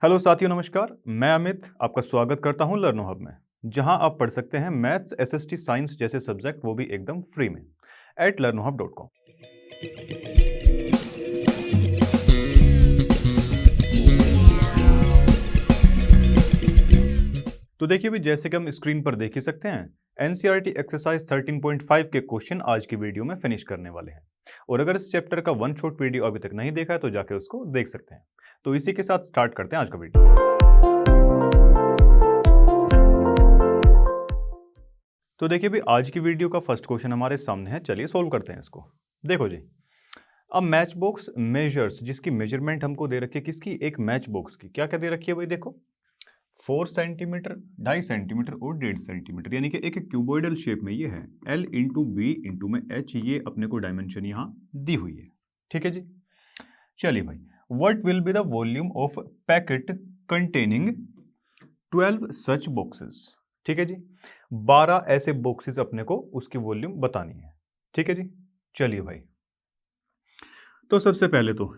Hello साथियों, नमस्कार। मैं अमित आपका स्वागत करता हूं लर्नो हब में, जहां आप पढ़ सकते हैं मैथ्स, एसएसटी, साइंस जैसे सब्जेक्ट, वो भी एकदम फ्री में एट learnohub.com। तो देखिए भी, जैसे कि हम स्क्रीन पर देख ही सकते हैं, एनसीईआरटी एक्सरसाइज 13.5 के क्वेश्चन आज की वीडियो में फिनिश करने वाले हैं। और अगर इस चैप्टर का वन शॉट वीडियो अभी तक नहीं देखा है तो जाके उसको देख सकते हैं। तो इसी के साथ स्टार्ट करते हैं आज का वीडियो। तो देखिए भी, आज की वीडियो का फर्स्ट क्वेश्चन हमारे सामने है। चलिए सोल्व करते हैं इसको। देखो जी, अब मैच बॉक्स मेजर्स, जिसकी मेजरमेंट हमको दे रखी है, किसकी? एक मैच बॉक्स की। क्या क्या दे रखी है भाई? देखो, 4 सेंटीमीटर, 2.5 सेंटीमीटर और 1.5 सेंटीमीटर, यानी कि एक क्यूबॉइडल शेप में ये है। L इंटू बी इंटू में H, ये अपने को डायमेंशन यहाँ दी हुई है। ठीक है जी। चलिए भाई, what will be the volume of packet containing 12 such boxes? ठीक है जी, 12 ऐसे बॉक्सेस अपने को उसकी वॉल्यूम बतानी है। ठीक है जी। चलिए भाई, तो सबसे पहले तो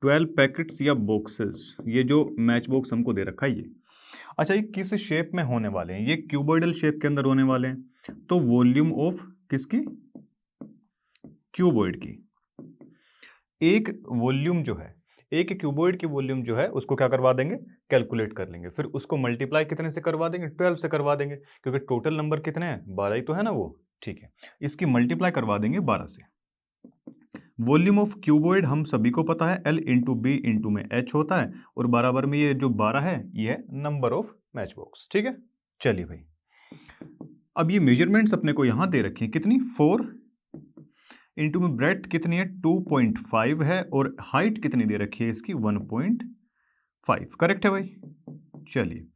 12 पैकेट्स या बॉक्सेस, ये जो मैच बॉक्स हमको दे रखा है ये। अच्छा, ये किस शेप में होने वाले हैं? ये क्यूबॉइडल शेप के अंदर होने वाले हैं। तो वॉल्यूम ऑफ किसकी? क्यूबॉइड की। एक वॉल्यूम जो है, एक क्यूबॉइड की वॉल्यूम जो है, उसको क्या करवा देंगे? कैलकुलेट कर लेंगे। फिर उसको मल्टीप्लाई कितने से करवा देंगे? 12 से करवा देंगे, क्योंकि टोटल नंबर कितने हैं? 12 ही तो है ना वो। ठीक है, इसकी मल्टीप्लाई करवा देंगे 12 से। वॉल्यूम ऑफ क्यूबॉइड हम सभी को पता है, L इंटू बी इंटू में H होता है, और बराबर में ये जो 12 है, ये है नंबर ऑफ मैच बॉक्स। ठीक है। चलिए भाई, अब ये मेजरमेंट्स अपने को यहां दे रखी है, कितनी? 4 इंटू में ब्रेड्थ कितनी है? 2.5 है, और हाइट कितनी दे रखी है इसकी? 1.5। करेक्ट है भाई। चलिए,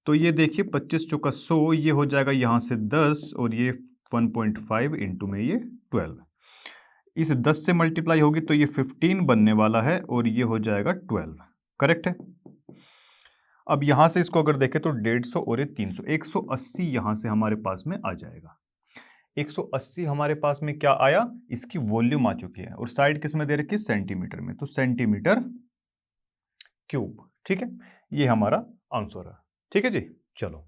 तो ये देखिए 25 चौका 100, ये हो जाएगा यहां से 10, और ये 1.5 इंटू में ये 12। इस 10 से मल्टीप्लाई होगी तो ये 15 बनने वाला है, और ये हो जाएगा 12। करेक्ट है। अब यहां से इसको अगर देखें तो 150 और ये 300, 180 यहां से हमारे पास में आ जाएगा। 180 हमारे पास में क्या आया? इसकी वॉल्यूम आ चुकी है, और साइड किस में दे रखी है? सेंटीमीटर में, तो सेंटीमीटर क्यूब। ठीक है, ये हमारा आंसर है। ठीक है जी। चलो,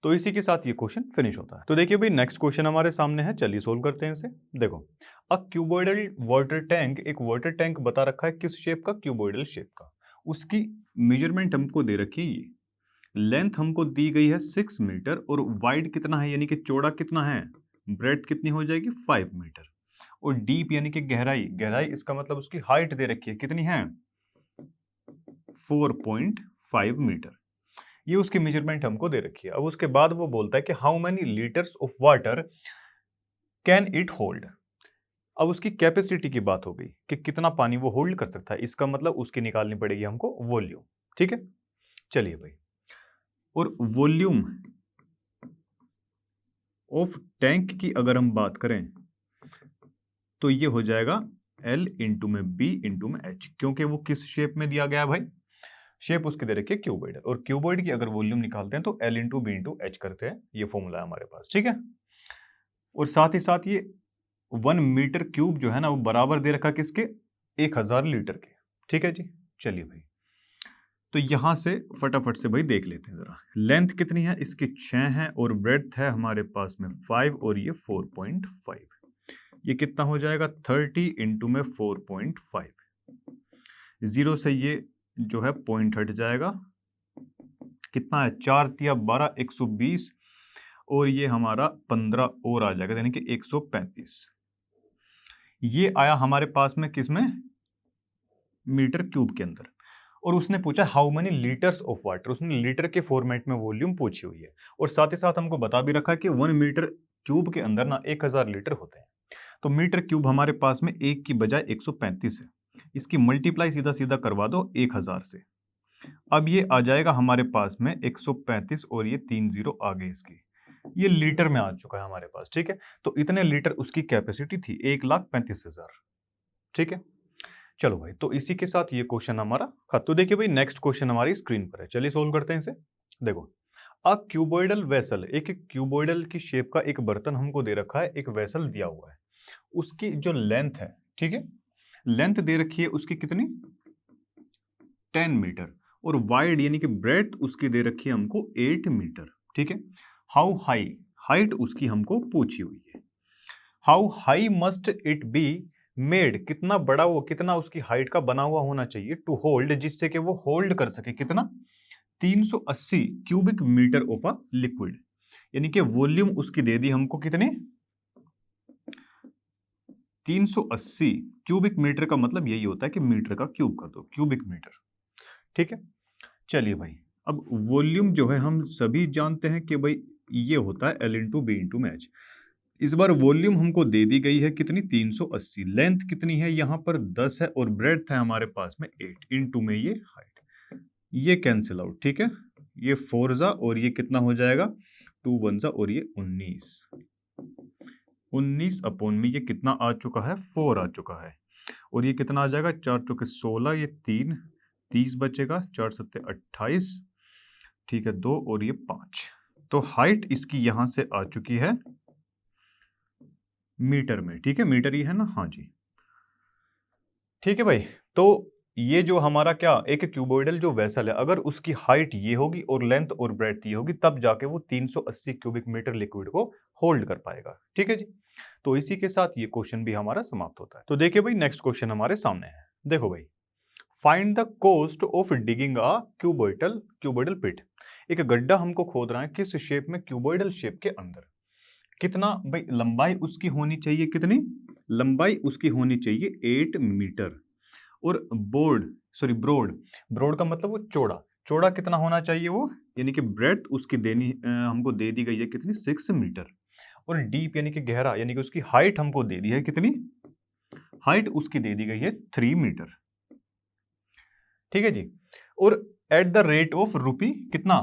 तो इसी के साथ ये क्वेश्चन फिनिश होता है। तो देखिए भाई, नेक्स्ट क्वेश्चन हमारे सामने है। चलिए सोल्व करते हैं इसे। देखो, अ क्यूबॉइडल वाटर टैंक, एक वाटर टैंक बता रखा है, किस शेप का? क्यूबॉइडल शेप का। उसकी मेजरमेंट हमको दे रखी है ये। लेंथ हमको दी गई है 6 मीटर, और वाइड कितना है, यानी कि चौड़ा कितना है? ब्रेड्थ कितनी हो जाएगी? 5 मीटर। और डीप यानी कि गहराई, गहराई इसका मतलब उसकी हाइट दे रखी है, कितनी है? 4.5 मीटर। ये उसकी मेजरमेंट हमको दे रखी है। अब उसके बाद वो बोलता है कि how many litres of water can it hold. अब उसकी कैपेसिटी की बात हो गई कि कितना पानी वो होल्ड कर सकता है। इसका मतलब उसकी निकालनी पड़ेगी हमको वॉल्यूम। ठीक है। चलिए भाई, और वॉल्यूम ऑफ टैंक की अगर हम बात करें तो ये हो जाएगा L इंटू में B इंटू में H, क्योंकि वो किस शेप में दिया गया भाई? शेप उसकी दे रखी है क्यूबॉइड, और क्यूबॉइड की अगर वॉल्यूम निकालते हैं तो L into B into H करते हैं। ये फॉर्मूला है हमारे पास। ठीक है। और साथ ही साथ ये 1 मीटर क्यूब जो है ना, वो बराबर दे रखा किसके? 1000 लीटर के। ठीक है जी। चलिए भाई, तो यहां से फटाफट से भाई देख लेते हैं जरा। लेंथ कितनी है इसकी? 6 है, और ब्रेड्थ है हमारे पास में 5, और ये 4.5। ये कितना हो जाएगा? 30 इंटू में 4.5। जीरो से ये जो है पॉइंट हट जाएगा। कितना है? 4 तिया 12, 120, और ये हमारा 15 और आ जाएगा, यानी कि 135। ये आया हमारे पास में किसमें? मीटर क्यूब के अंदर। और उसने पूछा how many litres of water, उसने लीटर के फॉर्मेट में वॉल्यूम पूछी हुई है। और साथ ही साथ हमको बता भी रखा है कि 1 मीटर क्यूब के अंदर ना 1000 लीटर होते हैं। तो मीटर क्यूब हमारे पास में एक की बजाय 135 है। इसकी मल्टीप्लाई सीधा सीधा करवा दो 1000 से। अब ये आ जाएगा हमारे पास में 135, और ये 3 जीरो आ गए इसकी। ये लीटर में आ चुका है हमारे पास। ठीक है, तो इतने लीटर उसकी कैपेसिटी थी, 1,35,000। ठीक है। चलो भाई, तो इसी के साथ ये क्वेश्चन हमारा खत्म। तो देखिए भाई, नेक्स्ट क्वेश्चन हमारी स्क्रीन पर है। चलिए सोल्व करते हैं इसे। देखो, अ क्यूबॉइडल वेसल, एक क्यूबॉइडल की शेप का एक बर्तन हमको दे रखा है, एक वेसल दिया हुआ है, उसकी जो लेंथ है, ठीक है, लेंथ दे रखी है उसकी कितनी 10 मीटर, और वाइड यानी कि ब्रेड्थ उसकी दे रखी है हमको 8 मीटर, ठीक है। हाउ हाई, हाइट उसकी हमको पूछी हुई है। How high must it be made, कितना बड़ा वो, कितना उसकी हाइट का बना हुआ होना चाहिए, टू होल्ड, जिससे कि वो होल्ड कर सके कितना 380 cubic metre of a liquid, यानी कि वॉल्यूम उसकी दे दी हमको कितनी 380 क्यूबिक मीटर, का मतलब यही होता है कि मीटर का क्यूब कर दो, क्यूबिक मीटर, ठीक है। चलिए भाई, अब वॉल्यूम जो है हम सभी जानते हैं कि भाई ये होता है L इंटू बी इंटू मैच। इस बार वॉल्यूम हमको दे दी गई है कितनी 380, लेंथ कितनी है यहाँ पर 10 है, और ब्रेड्थ है हमारे पास में 8, इनटू में ये हाइट, ये कैंसिल आउट, ठीक है, ये 4 जा और ये कितना हो जाएगा 2 1 जा और ये 19 अपॉन में ये कितना आ चुका है 4 आ चुका है, और ये कितना आ जाएगा 4 चौके 16, ये 3 30 बचेगा, 4 सत्ते 28, ठीक है 2 और ये 5, तो हाइट इसकी यहां से आ चुकी है मीटर में, ठीक है, मीटर ही है ना, हाँ जी, ठीक है भाई। तो ये जो हमारा क्या एक क्यूबॉइडल जो वेसल है, अगर उसकी हाइट ये होगी और लेंथ और ब्रेड्थ ये होगी, तब जाके वो 380 क्यूबिक मीटर लिक्विड को होल्ड कर पाएगा, ठीक है जी। तो इसी के साथ ये क्वेश्चन भी हमारा समाप्त होता है। तो देखिए भाई, नेक्स्ट क्वेश्चन हमारे सामने है, देखो भाई, find the cost of digging a cuboidal pit, एक गड्ढा हमको खोद रहा है, किस शेप में, क्यूबॉइडल शेप के अंदर, कितना भाई लंबाई उसकी होनी चाहिए, कितनी लंबाई उसकी होनी चाहिए 8 मीटर, और ब्रोड, ब्रोड का मतलब वो चौड़ा, चौड़ा कितना होना चाहिए वो, यानी कि ब्रेड्थ उसकी हमको दे दी गई है कितनी 6 मीटर, और डीप यानी कि गहरा, यानी कि उसकी हाइट हमको दे दी है कितनी, हाइट उसकी दे दी गई है 3 मीटर, ठीक है जी। और at the rate of rupee कितना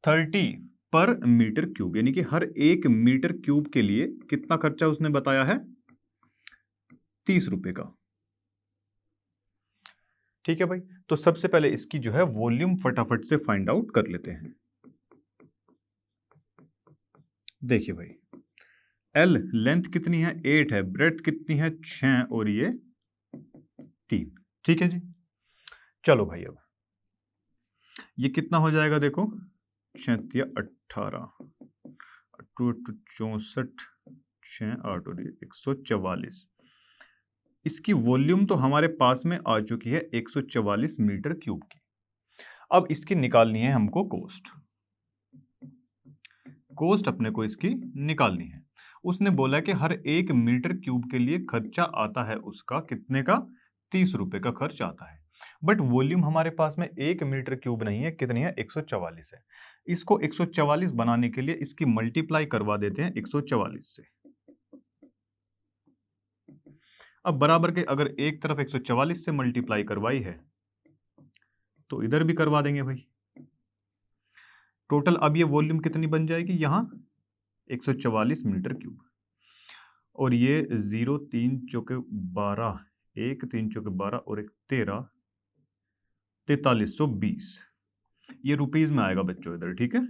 30 पर मीटर क्यूब, यानी कि हर 1 मीटर क्यूब के लिए कितना खर्चा उसने बताया है 30 रुपए का, ठीक है भाई। तो सबसे पहले इसकी जो है वॉल्यूम फटाफट से फाइंड आउट कर लेते हैं। देखिए भाई, L लेंथ कितनी है 8 है, ब्रेड्थ कितनी है 6 और ये 3, ठीक है जी। चलो भाई, अब ये कितना हो जाएगा, देखो 6 या 18, 64, 6 8 और 144, इसकी वॉल्यूम तो हमारे पास में आ चुकी है 144 मीटर क्यूब की। अब इसकी निकालनी है हमको कॉस्ट, कॉस्ट अपने को इसकी निकालनी है। उसने बोला कि हर 1 मीटर क्यूब के लिए खर्चा आता है उसका कितने का 30 रुपए का खर्च आता है, बट वॉल्यूम हमारे पास में 1 मीटर क्यूब नहीं है, कितनी है 144 है। इसको 144 बनाने के लिए इसकी मल्टीप्लाई करवा देते हैं 144 से। अब बराबर के अगर एक तरफ 144 से मल्टीप्लाई करवाई है तो इधर भी करवा देंगे भाई, टोटल अब ये वॉल्यूम कितनी बन जाएगी यहां 144 मीटर क्यूब, और ये 0 3 चौके 12, 1 3 चौके 12 और 1 13, 4320, ये रुपीज में आएगा बच्चों इधर, ठीक है।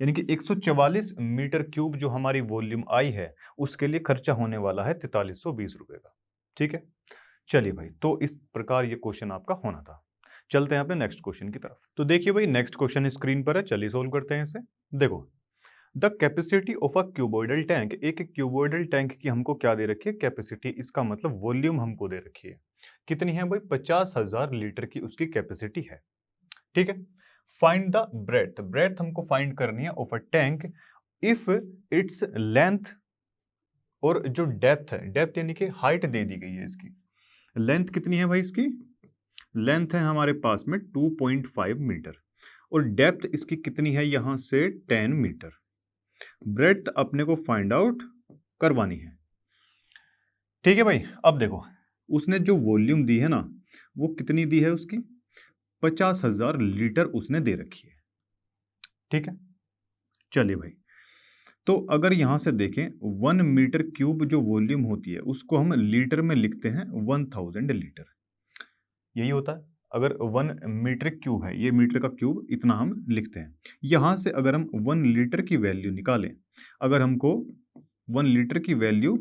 यानी कि 144 मीटर क्यूब जो हमारी वॉल्यूम आई है उसके लिए खर्चा होने वाला है 4320 रुपए का, ठीक है। चलिए भाई, तो इस प्रकार ये क्वेश्चन आपका होना था। चलते हैं अपने नेक्स्ट क्वेश्चन की तरफ। तो देखिए भाई, नेक्स्ट क्वेश्चन स्क्रीन पर है, चलिए सोल्व करते हैं इसे। देखो, the capacity of a cuboidal tank, एक क्यूबॉइडल टैंक की हमको क्या दे रखी है कैपेसिटी, इसका मतलब वॉल्यूम हमको दे रखी है कितनी है भाई 50,000 लीटर की उसकी कैपेसिटी है, ठीक है। फाइंड द ब्रेथ, ब्रेथ हमको फाइंड करनी है of a tank if its length, और जो डेप्थ है, डेप्थ यानी कि हाइट दे दी गई है इसकी, लेंथ कितनी है भाई इसकी, लेंथ है हमारे पास में 2.5 मीटर, और डेप्थ इसकी कितनी है यहां से 10 मीटर, ब्रेथ अपने को फाइंड आउट करवानी है, ठीक है भाई। अब देखो, उसने जो वॉल्यूम दी है ना वो कितनी दी है उसकी 50,000 लीटर उसने दे रखी है, ठीक है। चलिए भाई, तो अगर यहां से देखें 1 मीटर क्यूब जो वॉल्यूम होती है उसको हम लीटर में लिखते हैं 1000 लीटर, यही होता है। अगर 1 मीटर क्यूब है, ये मीटर का क्यूब इतना हम लिखते हैं। यहां से अगर हम 1 लीटर की वैल्यू निकालें, अगर हमको 1 लीटर की वैल्यू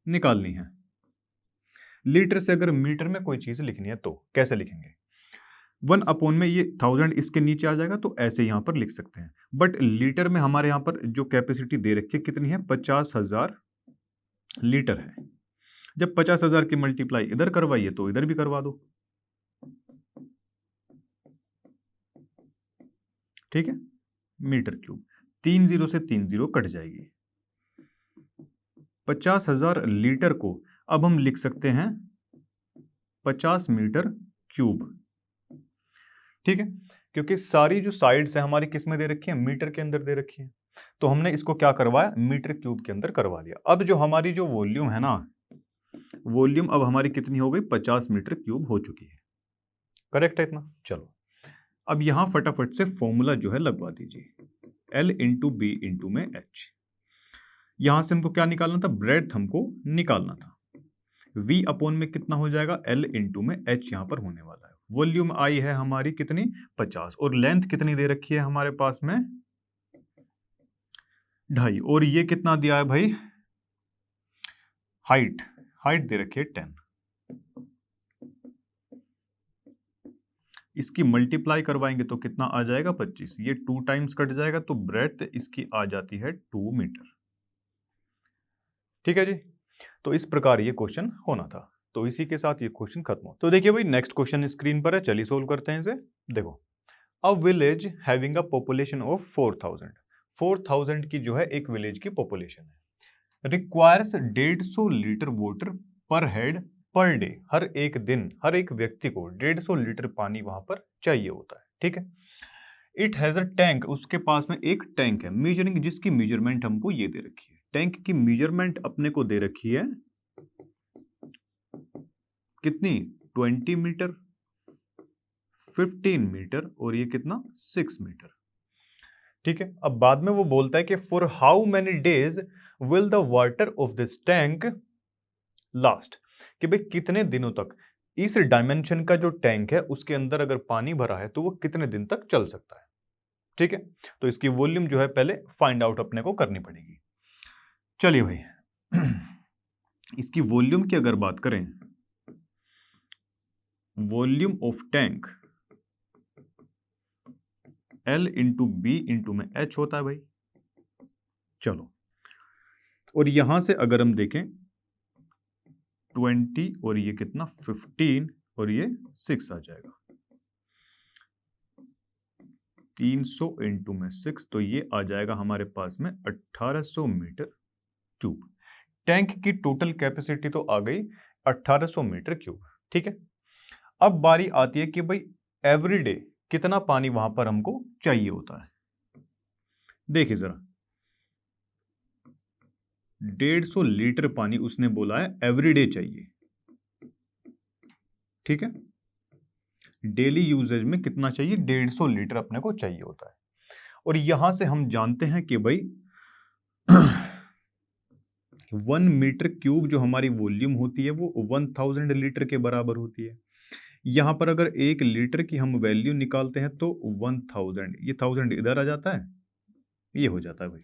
निकालनी है, लीटर से अगर मीटर में कोई चीज लिखनी है तो कैसे लिखेंगे? 1 अपॉन में ये 1000 इसके नीचे आ जाएगा, तो ऐसे यहां पर लिख सकते हैं। बट लीटर में हमारे यहां पर जो कैपेसिटी दे रखी है कितनी है? 50,000 लीटर है। जब 50,000 की मल्टीप्लाई इधर करवाइए तो इधर भी करवा दो, ठीक है। मीटर क्यूब, 3 जीरो से 3 जीरो कट जाएगी। 50,000 लीटर को अब हम लिख सकते हैं 50 मीटर क्यूब, ठीक है। क्योंकि सारी जो साइड्स है हमारी किस में दे रखी है? मीटर के अंदर दे रखी है, तो हमने इसको क्या करवाया? मीटर क्यूब के अंदर करवा दिया। अब जो हमारी जो वॉल्यूम है ना, वॉल्यूम अब हमारी कितनी हो गई? 50 मीटर क्यूब हो चुकी है। करेक्ट है इतना? चलो अब यहां फटाफट से फॉर्मूला जो है लगवा दीजिए, L इंटू बी इंटू में H। यहां से हमको क्या निकालना था? ब्रेड्थ हमको निकालना था। V अपॉन में कितना हो जाएगा? L इंटू में H यहां पर होने वाला है। वॉल्यूम आई है हमारी कितनी? 50, और लेंथ कितनी दे रखी है हमारे पास में? 2.5, और ये कितना दिया है भाई? हाइट, हाइट दे रखी है 10। इसकी मल्टीप्लाई करवाएंगे तो कितना आ जाएगा? 25। ये 2 टाइम्स कट जाएगा, तो ब्रेड्थ इसकी आ जाती है 2 मीटर। ठीक है जी, तो इस प्रकार ये क्वेश्चन होना था। तो इसी के साथ ये क्वेश्चन खत्म हो। तो देखिए भाई, नेक्स्ट क्वेश्चन स्क्रीन पर है, चलिए सोल्व करते हैं इसे। देखो, a village having a population of 4000, 4000 की जो है एक विलेज की पॉपुलेशन है, रिक्वायर्स 150 लीटर वाटर पर हेड पर डे। हर एक दिन, हर एक व्यक्ति को 150 लीटर पानी वहां पर चाहिए होता है, ठीक है। इट हैज अ टैंक, उसके पास में एक टैंक है, मेजरिंग, जिसकी मेजरमेंट हमको ये दे रखी है। टैंक की मेजरमेंट अपने को दे रखी है कितनी? 20 मीटर, 15 मीटर, और ये कितना? 6 मीटर, ठीक है। अब बाद में वो बोलता है कि for how many days will the water of this tank last, कि भाई कितने दिनों तक इस डायमेंशन का जो टैंक है उसके अंदर अगर पानी भरा है तो वो कितने दिन तक चल सकता है, ठीक है। तो इसकी वॉल्यूम जो है पहले फाइंड आउट अपने को करनी पड़ेगी। चलिए भाई, इसकी वॉल्यूम की अगर बात करें, volume of tank L into B into में H होता है भाई। चलो, और यहां से अगर हम देखें 20, और ये कितना? 15, और ये 6 आ जाएगा। 300 इंटू में 6, तो ये आ जाएगा हमारे पास में 1800 मीटर क्यूब। टैंक की टोटल कैपेसिटी तो आ गई 1800 मीटर क्यूब, ठीक है। अब बारी आती है कि भाई एवरीडे कितना पानी वहां पर हमको चाहिए होता है। देखिए जरा, 150 लीटर पानी उसने बोला है एवरीडे चाहिए, ठीक है। डेली यूजेज में कितना चाहिए? 150 लीटर अपने को चाहिए होता है। और यहां से हम जानते हैं कि भाई 1 मीटर क्यूब जो हमारी वॉल्यूम होती है वो 1000 लीटर के बराबर होती है। यहां पर अगर 1 लीटर की हम वैल्यू निकालते हैं तो 1000, ये 1000 इधर आ जाता है, ये हो जाता है भाई।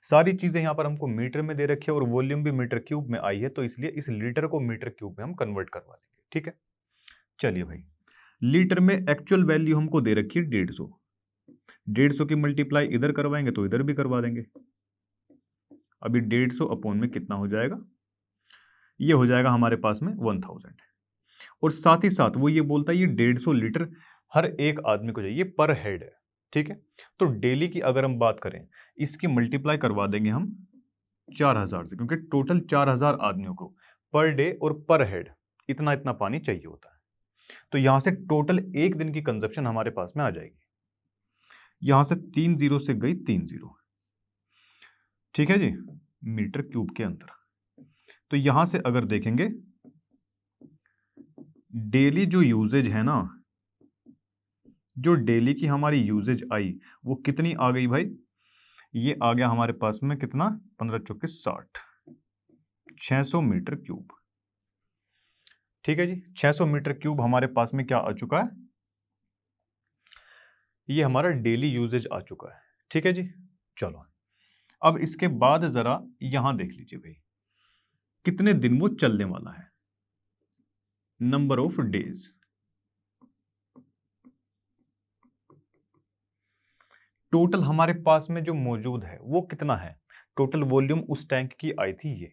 सारी चीजें यहां पर हमको मीटर में दे रखी है और वॉल्यूम भी मीटर क्यूब में आई है, तो इसलिए इस लीटर को मीटर क्यूब में हम कन्वर्ट करवा लेंगे, ठीक है। चलिए भाई, लीटर में एक्चुअल वैल्यू हमको दे रखी है 150, 150 की मल्टीप्लाई इधर करवाएंगे तो इधर भी करवा देंगे। अभी 150 अपॉन में कितना हो जाएगा? ये हो जाएगा हमारे पास में 1000। और साथ ही साथ वो ये बोलता है ये 150 लीटर हर एक आदमी को चाहिए पर हेड है, ठीक है। तो डेली की अगर हम बात करें, इसकी मल्टीप्लाई करवा देंगे हम 4000 से, क्योंकि टोटल 4000 आदमियों को पर डे और पर हेड इतना इतना पानी चाहिए होता है। तो यहां से टोटल एक दिन की कंजप्शन हमारे पास में आ जाएगी। यहां से 3 जीरो से गई 3 जीरो, ठीक है जी, मीटर क्यूब के अंदर। तो यहां से अगर देखेंगे डेली जो यूजेज है ना, जो डेली की हमारी यूजेज आई वो कितनी आ गई भाई? ये आ गया हमारे पास में कितना? 15 चौके 60, 600 मीटर क्यूब। ठीक है जी, 600 मीटर क्यूब हमारे पास में क्या आ चुका है, ये हमारा डेली यूजेज आ चुका है। ठीक है जी, चलो अब इसके बाद जरा यहां देख लीजिए भाई, कितने दिन वो चलने वाला है, नंबर ऑफ डेज। टोटल हमारे पास में जो मौजूद है वो कितना है, टोटल वॉल्यूम उस टैंक की आई थी ये,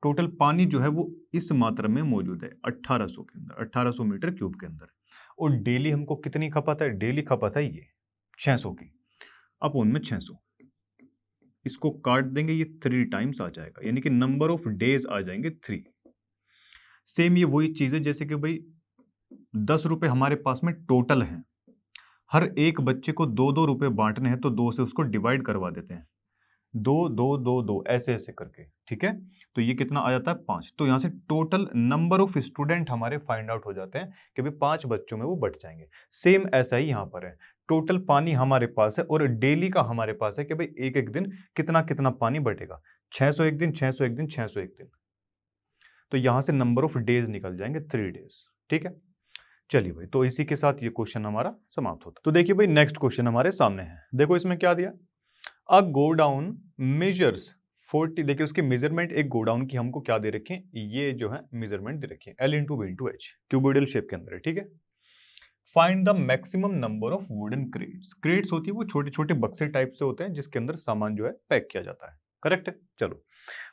टोटल पानी जो है वो इस मात्रा में मौजूद है 1800 के अंदर, 1800 मीटर क्यूब के अंदर, और डेली हमको कितनी खपत है, डेली खपत है ये 600 की, अपोन में 600, इसको काट देंगे ये 3 टाइम्स आ जाएगा, यानी कि नंबर ऑफ डेज आ जाएंगे 3। सेम ये वही चीज है जैसे कि भाई 10 रुपए हमारे पास में टोटल है, हर एक बच्चे को 2-2 रुपए बांटने हैं तो 2 से उसको डिवाइड करवा देते हैं, 2-2-2-2 ऐसे ऐसे करके, ठीक है, तो ये कितना आ जाता है 5। तो यहाँ से टोटल नंबर ऑफ स्टूडेंट हमारे फाइंड आउट हो जाते हैं कि भाई 5 बच्चों में वो बट जाएंगे। सेम ऐसा ही यहाँ पर है, टोटल पानी हमारे पास है और डेली का हमारे पास है कि भाई एक एक दिन कितना कितना पानी बटेगा, 600 एक दिन, 600 एक दिन, 600 एक दिन, तो यहां से नंबर ऑफ डेज निकल जाएंगे 3 डेज। ठीक है, चलिए भाई, तो इसी के साथ ये क्वेश्चन हमारा समाप्त होता है। तो देखिए भाई नेक्स्ट क्वेश्चन हमारे सामने है, देखो इसमें क्या दिया, अ गोडाउन मेजर्स 40, देखिए उसकी मेजरमेंट एक गोडाउन की हमको क्या दे रखी है, ये जो है मेजरमेंट दे रखी है L/V/H क्यूबोइडल शेप के अंदर है। ठीक है, find the maximum number of wooden crates, crates होती है वो छोटे छोटे बक्से टाइप से होते हैं जिसके अंदर सामान जो है पैक किया जाता है, करेक्ट है। चलो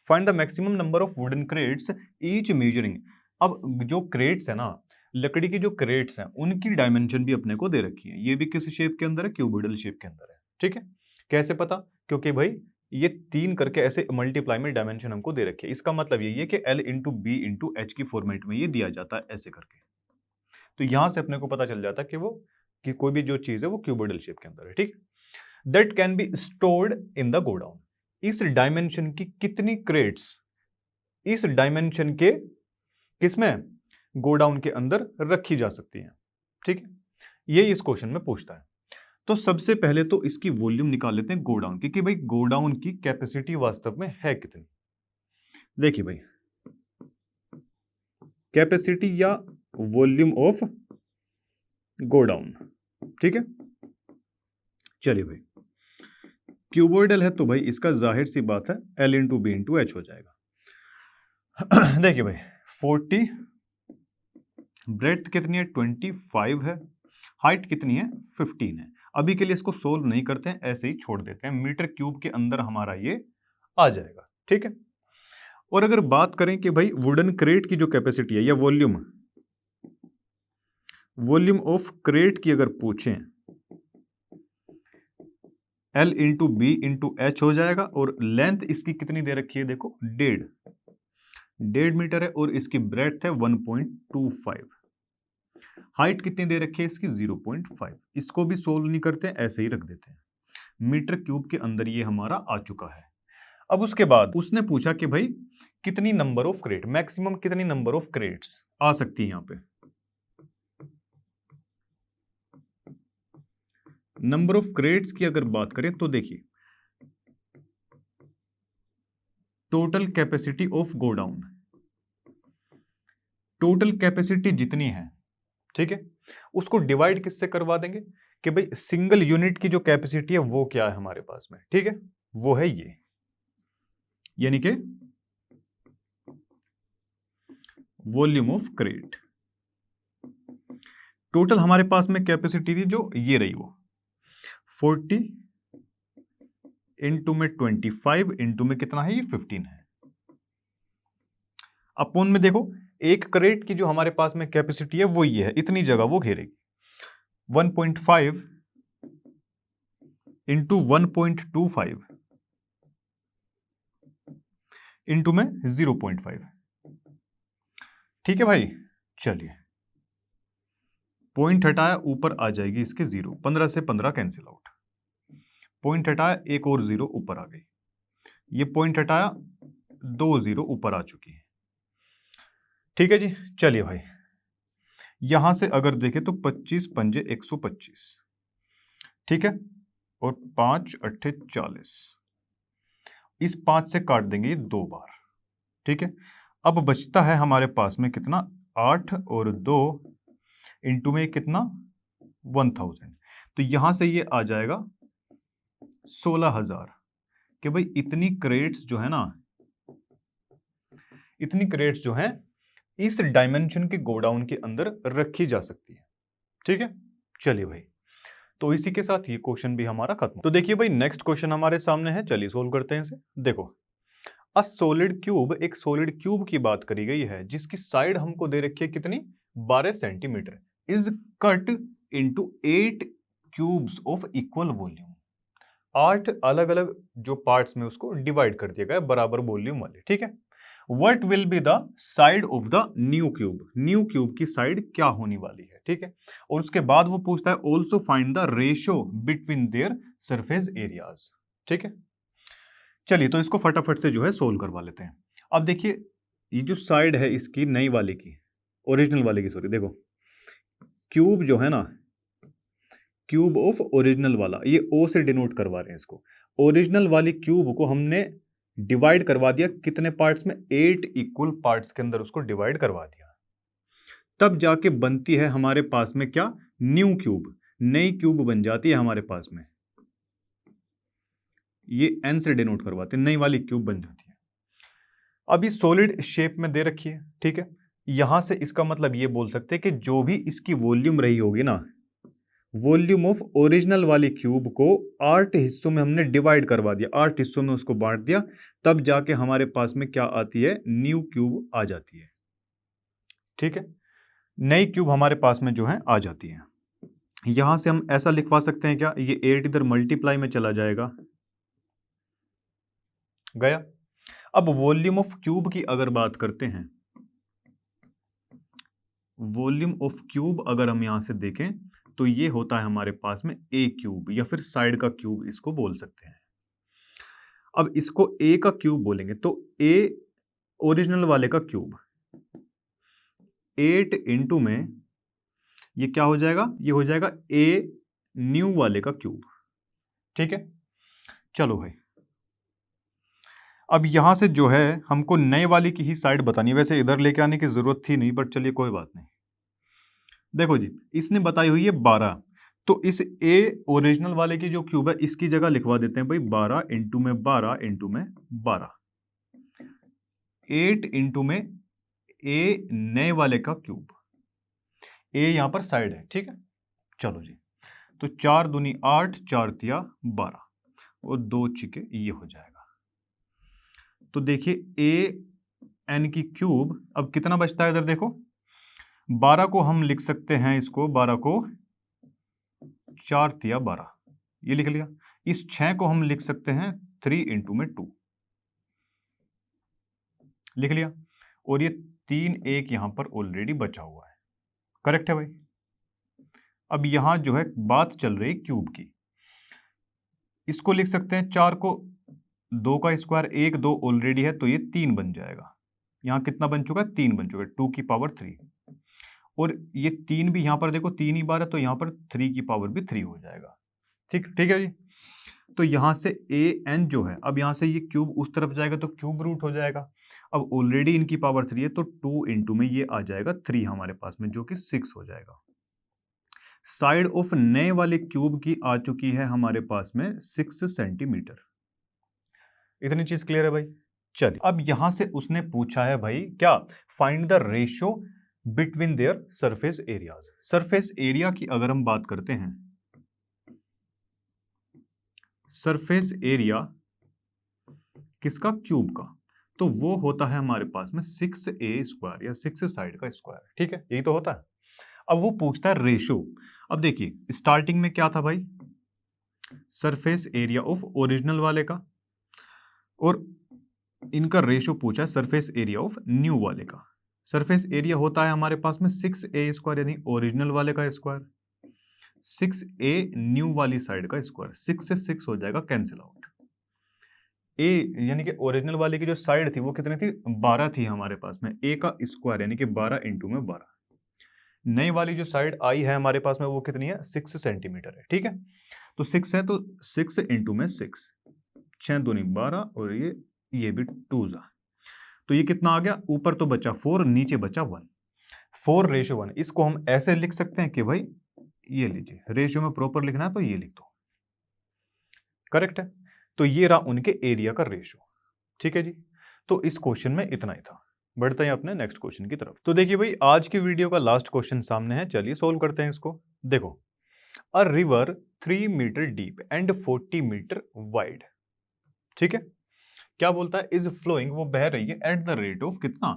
find the maximum number of wooden crates each measuring, अब जो क्रेट्स है ना, लकड़ी की जो क्रेट्स हैं उनकी डायमेंशन भी अपने को दे रखी है, ये भी किस शेप के अंदर है, क्यूबोइडल शेप के अंदर है। ठीक है, कैसे पता, क्योंकि भाई ये 3 करके ऐसे मल्टीप्लाई में डायमेंशन हमको दे रखी है, इसका मतलब यही है कि L/B/H की फॉर्मेट में ये दिया जाता है ऐसे करके, तो यहां से अपने को पता चल जाता है कि कोई भी जो चीज है वो क्यूबोइडल शेप के अंदर है। ठीक, that can be stored in the godown, इस डायमेंशन की कितनी क्रेट्स इस डायमेंशन के किसमें, गोडाउन के अंदर रखी जा सकती हैं। ठीक है, ये इस क्वेश्चन में पूछता है। तो सबसे पहले तो इसकी वॉल्यूम निकाल लेते हैं गोडाउन की, कि भाई गोडाउन की कैपेसिटी वास्तव में है कितनी। देखिए भाई, कैपेसिटी या वॉल्यूम ऑफ गोडाउन, ठीक है, चलिए भाई, क्यूबोइडल है तो भाई इसका जाहिर सी बात है L/B/H हो जाएगा। देखिए भाई 40, ब्रेड्थ कितनी है 25 है, हाइट कितनी है 15 है। अभी के लिए इसको सोल्व नहीं करते हैं, ऐसे ही छोड़ देते हैं, मीटर क्यूब के अंदर हमारा ये आ जाएगा। ठीक है, और अगर बात करें कि भाई वुडन क्रेट की जो कैपेसिटी है या वॉल्यूम ऑफ क्रेट की अगर पूछें, L/B/H हो जाएगा, और लेंथ इसकी कितनी दे रखी है, देखो 1.5 मीटर है, और इसकी ब्रेड्थ है 1.25, हाइट कितनी दे रखी है इसकी 0.5, इसको भी सोल्व नहीं करते, ऐसे ही रख देते हैं, मीटर क्यूब के अंदर ये हमारा आ चुका है। अब उसके बाद उसने पूछा कि भाई कितनी नंबर ऑफ क्रेट, मैक्सिमम कितनी नंबर ऑफ क्रेट्स आ सकती है, यहां पे नंबर ऑफ क्रेट्स की अगर बात करें तो देखिए, total capacity of godown, total capacity जितनी है, ठीक है, उसको डिवाइड किससे करवा देंगे कि भाई सिंगल यूनिट की जो कैपेसिटी है वो क्या है हमारे पास में, ठीक है, वो है ये, यानी कि वॉल्यूम ऑफ क्रेट। टोटल हमारे पास में कैपेसिटी थी जो ये रही, वो 40 इंटू में 25 इंटू में कितना है, ये 15 है, अपोन में देखो एक क्रेट की जो हमारे पास में कैपेसिटी है वो ये है, इतनी जगह वो घेरेगी, 1.5 इंटू 1.25 इंटू में 0.5। ठीक है भाई, चलिए पॉइंट हटाया, ऊपर आ जाएगी इसके 0, 15 से 15 कैंसिल आउट, पॉइंट हटाया एक और 0 ऊपर आ गई, ये पॉइंट हटाया 2 0 ऊपर आ चुकी है। ठीक है जी, चलिए भाई यहां से अगर देखें तो 25 पंजे 125, ठीक है, और 5 8 40, इस 5 से काट देंगे ये 2 बार। ठीक है, अब बचता है हमारे पास में कितना 8 और 2 इंटू में कितना 1000, तो यहां से ये आ जाएगा 16,000 कि भाई इतनी क्रेट्स जो है ना, इतनी क्रेट्स जो है इस डायमेंशन के गोडाउन के अंदर रखी जा सकती है। ठीक है, चलिए भाई, तो इसी के साथ ये क्वेश्चन भी हमारा खत्म। तो देखिए भाई नेक्स्ट क्वेश्चन हमारे सामने है, चलिए सोल्व करते हैं इसे। देखो, अ सॉलिड क्यूब, एक सॉलिड क्यूब की बात करी गई है जिसकी साइड हमको दे रखी है कितनी 12 centimetre, is cut into 8 cubes of equal volume. 8 अलग अलग जो पार्ट्स में उसको डिवाइड कर दिया गया बराबर वॉल्यूम वाले। ठीक है, what will be the side of the new cube, new cube की साइड क्या होने वाली है। ठीक है, और उसके बाद वो पूछता है also find the ratio between their surface areas. ठीक है, चलिए तो इसको फटाफट से जो है सोल्व करवा लेते हैं। अब देखिए ये जो साइड है इसकी नई वाले की, ओरिजिनल वाले की, सॉरी, देखो क्यूब जो है ना, क्यूब ऑफ ओरिजिनल वाला, ये ओ से डिनोट करवा रहे हैं इसको। ओरिजिनल वाली क्यूब को हमने डिवाइड करवा दिया कितने पार्ट्स में, 8 इक्वल पार्ट्स के अंदर उसको डिवाइड करवा दिया, तब जाके बनती है हमारे पास में क्या, न्यू क्यूब, नई क्यूब बन जाती है हमारे पास में। ये एन से डिनोट करवाते हैं, नई वाली क्यूब बन जाती है। अब ये सॉलिड शेप में दे रखी है। ठीक है, यहां से इसका मतलब ये बोल सकते हैं कि जो भी इसकी वॉल्यूम रही होगी ना, वॉल्यूम ऑफ ओरिजिनल वाली क्यूब को 8 हिस्सों में हमने डिवाइड करवा दिया, 8 हिस्सों में उसको बांट दिया, तब जाके हमारे पास में क्या आती है, न्यू क्यूब आ जाती है। ठीक है, नई क्यूब हमारे पास में जो है आ जाती है। यहां से हम ऐसा लिखवा सकते हैं क्या, ये 8 इधर मल्टीप्लाई में चला जाएगा, गया। अब वॉल्यूम ऑफ क्यूब की अगर बात करते हैं, वॉल्यूम ऑफ क्यूब अगर हम यहां से देखें तो ये होता है हमारे पास में ए क्यूब, या फिर साइड का क्यूब इसको बोल सकते हैं। अब इसको ए का क्यूब बोलेंगे तो ए ओरिजिनल वाले का क्यूब, 8 इंटू में ये क्या हो जाएगा, ये हो जाएगा ए न्यू वाले का क्यूब। ठीक है, चलो भाई, अब यहां से जो है हमको नए वाली की ही साइड बतानी है, वैसे इधर लेके आने की जरूरत थी नहीं, बट चलिए कोई बात नहीं। देखो जी, इसने बताई हुई है 12, तो इस ए ओरिजिनल वाले की जो क्यूब है इसकी जगह लिखवा देते हैं भाई 12 इंटू में 12 इंटू में 12, 8 इंटू में ए नए वाले का क्यूब, ए यहां पर साइड है। ठीक है, चलो जी, तो 4 दूनी 8, 4 तिया 12 और 2 छिके ये हो जाएगा। तो देखिए ए एन की क्यूब, अब कितना बचता है इधर देखो, 12 को हम लिख सकते हैं, इसको 12 को 4 तिया 12 ये लिख लिया। इस 6 को हम लिख सकते हैं 3 इंटू में 2 लिख लिया, और ये 3 1 यहां पर ऑलरेडी बचा हुआ है। करेक्ट है भाई। अब यहां जो है बात चल रही क्यूब की, इसको लिख सकते हैं 4 को 2 का स्क्वायर, 1 2 ऑलरेडी है तो ये 3 बन जाएगा। यहां कितना बन चुका है, 3 बन चुका है, 2 की पावर 3, और ये 3 भी यहां पर देखो 3 ही बार है तो यहां पर 3 की पावर भी 3 हो जाएगा। ठीक ठीक है जी, तो यहां से ए एन जो है, अब यहां से ये क्यूब उस तरफ जाएगा तो क्यूब रूट हो जाएगा। अब ऑलरेडी इनकी पावर 3 है तो 2 इंटू में ये आ जाएगा 3 हमारे पास में, जो कि 6 हो जाएगा। साइड ऑफ नए वाले क्यूब की आ चुकी है हमारे पास में 6 सेंटीमीटर। इतनी चीज क्लियर है भाई। चलिए, अब यहां से उसने पूछा है भाई क्या, find the ratio between their surface areas. Surface area की अगर हम बात करते हैं, सरफेस एरिया किसका, क्यूब का, तो वो होता है हमारे पास में 6a² या 6 साइड का स्क्वायर। ठीक है, यही तो होता है। अब वो पूछता है रेशो। अब देखिए स्टार्टिंग में क्या था भाई, सरफेस एरिया ऑफ ओरिजिनल वाले का, और इनका रेशो पूछा है सरफेस एरिया ऑफ न्यू वाले का। सरफेस एरिया होता है हमारे पास में 6a² यानी ओरिजिनल वाले का स्क्वायर, 6a न्यू वाली साइड का स्क्वायर, 6 से 6 हो जाएगा कैंसिल आउट। ए यानी कि ओरिजिनल वाले की जो साइड थी वो कितनी थी, 12 थी हमारे पास में, ए का स्क्वायर यानी कि 12 इंटू में 12। नई वाली जो साइड आई है हमारे पास में वो कितनी है, 6 सेंटीमीटर है। ठीक है, तो 6 है तो 6 इंटू में 6, 6 दूनी 12 और ये भी 2 जा, तो ये कितना आ गया, ऊपर तो बचा 4 नीचे बचा 1। 4:1। इसको हम ऐसे लिख सकते हैं कि भाई ये लीजिए, रेशियो में प्रॉपर लिखना है तो ये लिख दो, करेक्ट है। तो ये रहा उनके एरिया का रेशियो, ठीक है जी। तो इस क्वेश्चन में इतना ही था। बढ़ते हैं अपने नेक्स्ट क्वेश्चन की तरफ। तो देखिए भाई, आज की वीडियो का लास्ट क्वेश्चन सामने है, चलिए सोल्व करते हैं इसको। देखो, a river 3 metre deep and 40 metre wide, ठीक है। क्या बोलता है, इज फ्लोइंग, वो बह रही है एट द रेट ऑफ कितना,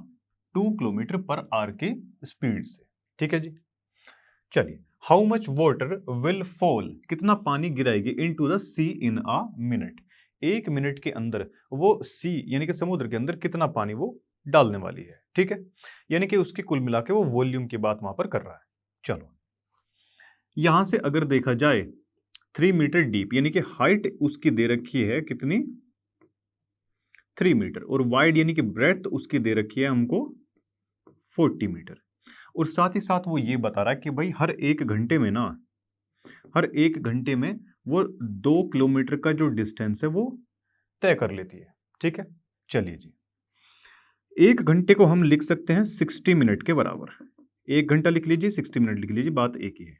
2 किलोमीटर पर आवर की स्पीड से, ठीक है जी। चलिए, how much water will fall, कितना पानी गिराएगी into the sea in a minute, 1 minute के अंदर वो सी यानी कि समुद्र के अंदर कितना पानी वो डालने वाली है, ठीक है। यानी कि उसकी कुल मिला के वो वॉल्यूम की बात वहां पर कर रहा है। चलो, यहां से अगर देखा जाए 3 मीटर डीप यानी कि हाइट उसकी दे रखी है कितनी, 3 मीटर, और वाइड यानी कि ब्रेड्थ उसकी दे रखी है हमको 40 मीटर। और साथ ही साथ वो ये बता रहा है कि भाई हर 1 घंटे में ना, हर 1 घंटे में वो 2 किलोमीटर का जो डिस्टेंस है वो तय कर लेती है, ठीक है। चलिए जी, 1 घंटे को हम लिख सकते हैं 60 मिनट के बराबर। 1 घंटा लिख लीजिए, 60 मिनट लिख लीजिए, बात एक ही है।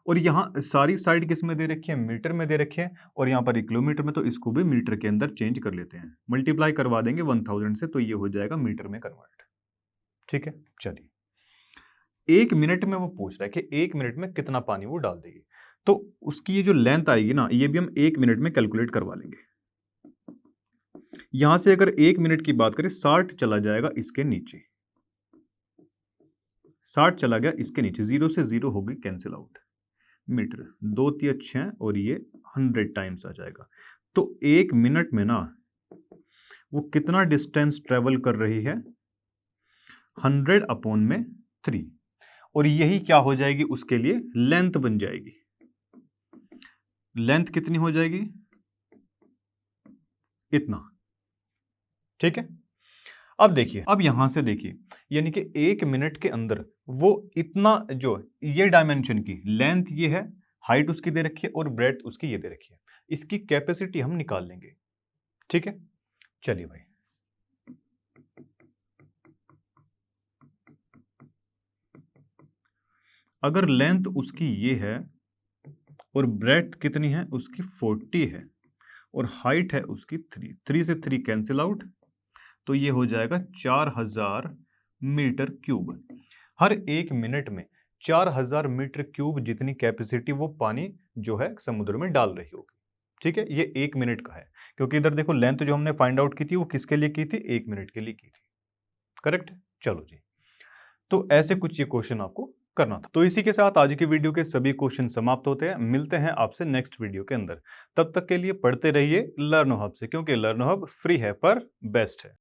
और यहाँ सारी साइड किस में दे रखी है, मीटर में दे रखी है, और यहाँ पर 1 किलोमीटर में, तो इसको भी मीटर के अंदर चेंज कर लेते हैं, मल्टीप्लाई करवा देंगे 1000 से, तो ये हो जाएगा मीटर में कन्वर्ट, ठीक है। चलिए, 1 मिनट में वो पूछ रहा है कि 1 मिनट में कितना पानी वो डाल देगी, तो उसकी ये जो लेंथ आएगी ना, ये भी हम 1 मिनट में कैलकुलेट करवा लेंगे। यहां से अगर 1 मिनट की बात करें, 60 चला जाएगा इसके नीचे, 60 चला गया इसके नीचे, 0 से 0 हो गई कैंसिल आउट, मीटर 2 3 6 और ये 100 टाइम्स आ जाएगा। तो 1 मिनट में ना वो कितना डिस्टेंस ट्रेवल कर रही है, 100/3, और यही क्या हो जाएगी उसके लिए लेंथ बन जाएगी। लेंथ कितनी हो जाएगी, इतना, ठीक है। अब देखिए, अब यहां से देखिए, यानी कि 1 मिनट के अंदर वो इतना, जो ये डायमेंशन की लेंथ ये है, हाइट उसकी दे रखी है, और ब्रेड्थ उसकी ये दे रखी है, इसकी कैपेसिटी हम निकाल लेंगे, ठीक है। चलिए भाई, अगर लेंथ उसकी ये है और ब्रेड्थ कितनी है उसकी 40 है, और हाइट है उसकी 3 से 3 कैंसिल आउट, तो ये हो जाएगा 4000 मीटर क्यूब। हर 1 मिनट में 4000 मीटर क्यूब जितनी कैपेसिटी वो पानी जो है समुद्र में डाल रही होगी, ठीक है। ये 1 मिनट का है, क्योंकि इधर देखो लेंथ जो हमने फाइंड आउट की थी वो किसके लिए की थी, 1 मिनट के लिए की थी, करेक्ट। चलो जी, तो ऐसे कुछ ये क्वेश्चन आपको करना था। तो इसी के साथ आज की वीडियो के सभी क्वेश्चन समाप्त होते हैं। मिलते हैं आपसे नेक्स्ट वीडियो के अंदर, तब तक के लिए पढ़ते रहिए लर्नो हब से, क्योंकि लर्नो हब फ्री है पर बेस्ट है।